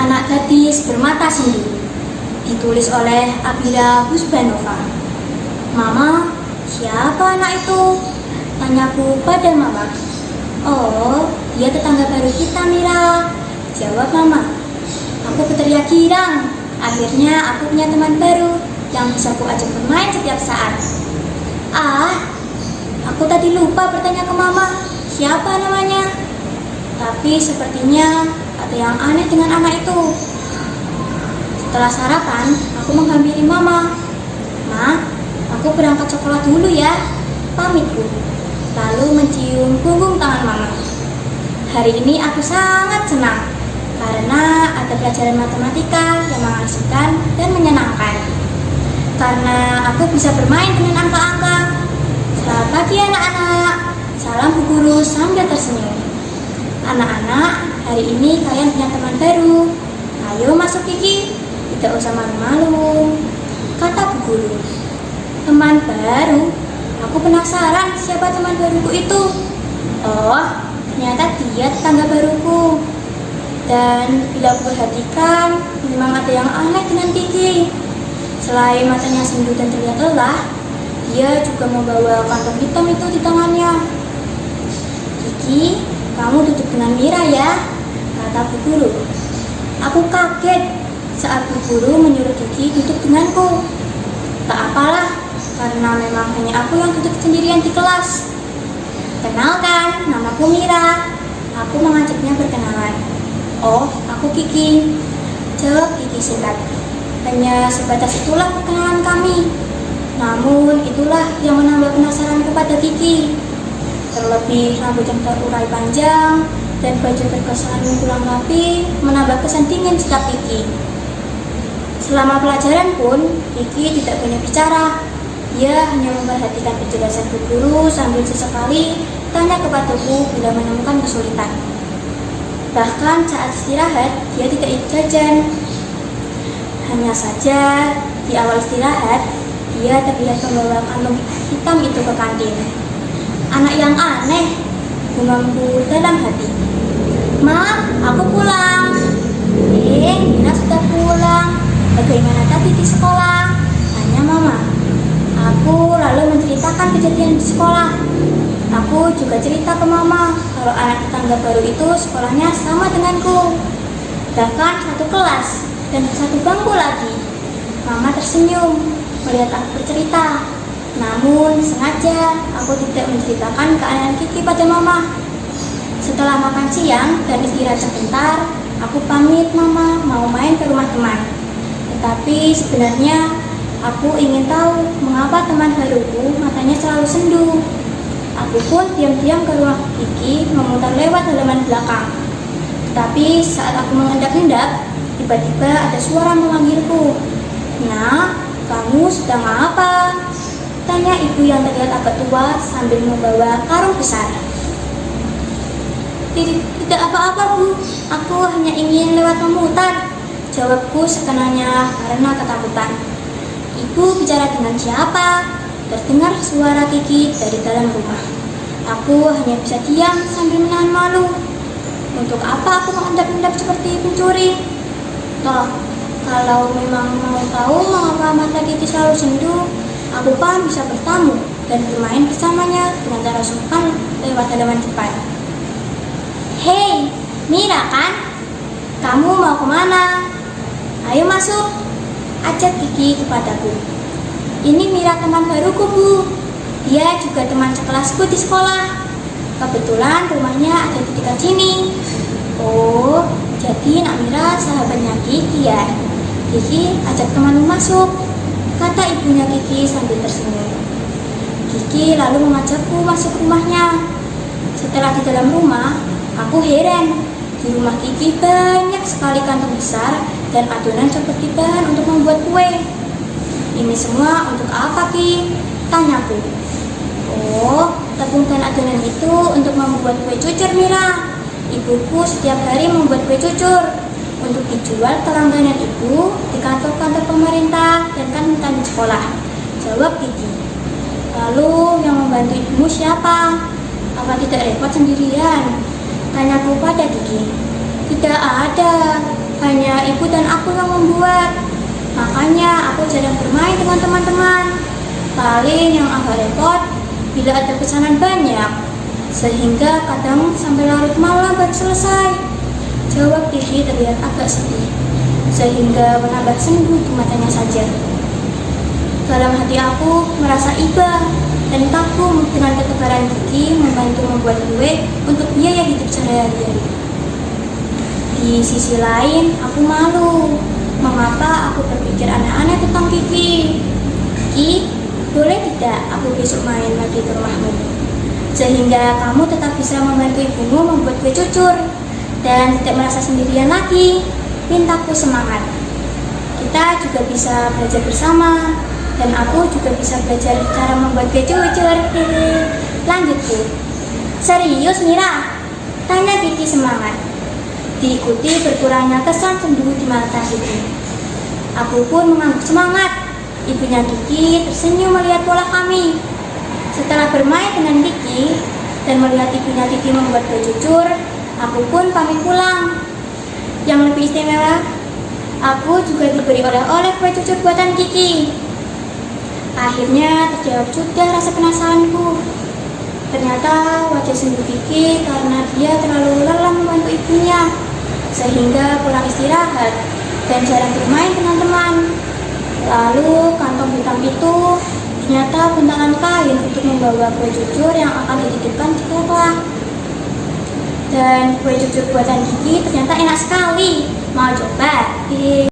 Anak Gadis Bermata Sendu, ditulis oleh Abira Husbanova. Mama, siapa anak itu? Tanyaku pada mama. Oh, dia tetangga baru kita, Mira, jawab mama. Aku berteriak girang. Akhirnya aku punya teman baru yang bisa ku ajak bermain setiap saat. Aku tadi lupa bertanya ke mama, siapa namanya? Tapi sepertinya ada yang aneh dengan anak itu. Setelah sarapan, aku menghampiri mama. Ma, aku berangkat sekolah dulu ya, pamitku. Lalu mencium punggung tangan mama. Hari ini aku sangat senang karena ada pelajaran matematika yang mengasihkan dan menyenangkan. Karena aku bisa bermain dengan angka-angka. Selamat pagi anak-anak, salam Bu Guru sambil tersenyum. Anak-anak, hari ini kalian punya teman baru. Ayo masuk Kiki, tidak usah malu-malu, kata Bu Guru. Teman baru? Aku penasaran siapa teman baruku itu. Oh, ternyata dia tetangga baruku. Dan bila aku perhatikan, memang ada yang aneh dengan Kiki. Selain matanya sendu dan terlihat lelah, dia juga membawa kantong hitam itu di tangannya. Kiki, kamu duduk dengan Mira ya, kata Bu Guru. Aku kaget saat Bu Guru menyuruh Kiki duduk denganku. Tak apalah, karena memang hanya aku yang duduk sendirian di kelas. Kenalkan, namaku Mira. Aku mengajaknya berkenalan. Oh, aku Kiki, jawab Kiki singkat. Hanya sebatas itulah perkenalan kami. Namun itulah yang menambah penasaran kepada Kiki. Terlebih rambut yang terurai panjang dan baju terkesan kurang rapi menambah kesan dingin sikap Kiki. Selama pelajaran pun, Kiki tidak banyak bicara. Dia hanya memperhatikan penjelasan Bu Guru sambil sesekali tanya kepadaku bila menemukan kesulitan. Bahkan saat istirahat, dia tidak ikut jajan. Hanya saja di awal istirahat, dia terlihat membawa kantong hitam itu ke kantin. Anak yang aneh, gumamku dalam hati. Ma, aku pulang. Nina sudah pulang. Bagaimana tadi di sekolah? Tanya mama. Aku lalu menceritakan kejadian di sekolah. Aku juga cerita ke mama kalau anak tetangga baru itu sekolahnya sama denganku. Bahkan satu kelas dan satu bangku lagi. Mama tersenyum melihat aku bercerita. Namun sengaja aku tidak menceritakan keanehan Kiki pada mama. Setelah makan siang dan istirahat sebentar, aku pamit mama mau main ke rumah teman. Tetapi sebenarnya aku ingin tahu mengapa teman baruku matanya selalu sendu. Aku pun diam-diam ke rumah Kiki memutar lewat halaman belakang. Tetapi saat aku mengendap-endap, tiba-tiba ada suara memanggilku. Nah, kamu sedang apa? Tanya ibu yang terlihat agak tua sambil membawa karung besar. Tidak apa-apa Bu, aku hanya ingin lewat memutar, jawabku sekenanya karena ketakutan. Ibu bicara dengan siapa? Terdengar suara Kiki dari dalam rumah. Aku hanya bisa diam sambil menahan malu. Untuk apa aku mengendap-endap seperti pencuri? Toh, kalau memang mau tahu mengapa mata Kiki selalu sendu, aku paham bisa bertamu dan bermain bersamanya dengan cara sopan lewat halaman depan. Hei, Mira kan? Kamu mau kemana? Ayo masuk, ajak Kiki kepadaku. Ini Mira teman baruku Bu. Dia juga teman sekelasku di sekolah. Kebetulan rumahnya ada di dekat sini. Oh, jadi Nak Mira sahabatnya Kiki ya? Kiki ajak temanmu masuk, kata ibunya Kiki sambil tersenyum. Kiki lalu mengajakku masuk rumahnya. Setelah di dalam rumah, aku heran. Di rumah Kiki banyak sekali kantong besar dan adonan seperti bahan untuk membuat kue. Ini semua untuk apa Ki? Tanyaku. Oh, tepung dan adonan itu untuk membuat kue cucur Mira. Ibuku setiap hari membuat kue cucur untuk dijual ke langganan ibu di kantor-kantor pemerintah dan kantin di sekolah, jawab Kiki. Lalu yang membantu ibumu siapa? Apa tidak repot sendirian? Tanyaku pada Kiki. Tidak ada, hanya membuat. Makanya aku jarang bermain dengan teman-teman. Paling yang agak repot bila ada pesanan banyak, sehingga kadang sampai larut malam baru selesai. Jawab Kiki terlihat agak sedih, sehingga menambah sendu di matanya saja. Dalam hati aku merasa iba dan kagum dengan ketebaran Kiki membantu membuat kue untuk biaya hidup sehari-hari. Di sisi lain, aku malu. Mengapa aku berpikir aneh-aneh tentang Kiki? Kiki, boleh tidak aku besok main lagi ke rumahmu? Sehingga kamu tetap bisa membantu ibumu membuat kue cucur dan tidak merasa sendirian lagi. Mintaku semangat. Kita juga bisa belajar bersama dan aku juga bisa belajar cara membuat kue cucur. Lanjutku. Serius Mira? Tanya Kiki semangat. Diikuti berkurangnya kesan sendu di mata Kiki. Aku pun mengangguk semangat. Ibunya Kiki tersenyum melihat pola kami. Setelah bermain dengan Kiki dan melihat ibunya Kiki membuat kue cucur, aku pun pamit pulang. Yang lebih istimewa, aku juga diberi oleh-oleh kue cucur buatan Kiki. Akhirnya terjawab juga rasa penasaranku. Ternyata wajah sendu Kiki karena dia terlalu lelah membantu ibunya, sehingga pulang istirahat dan jarang bermain dengan teman. Lalu kantong hitam itu ternyata bentangan kain untuk membawa kue cucur yang akan dititipkan di kelak. Dan kue cucur buatan Kiki ternyata enak sekali. Mau coba?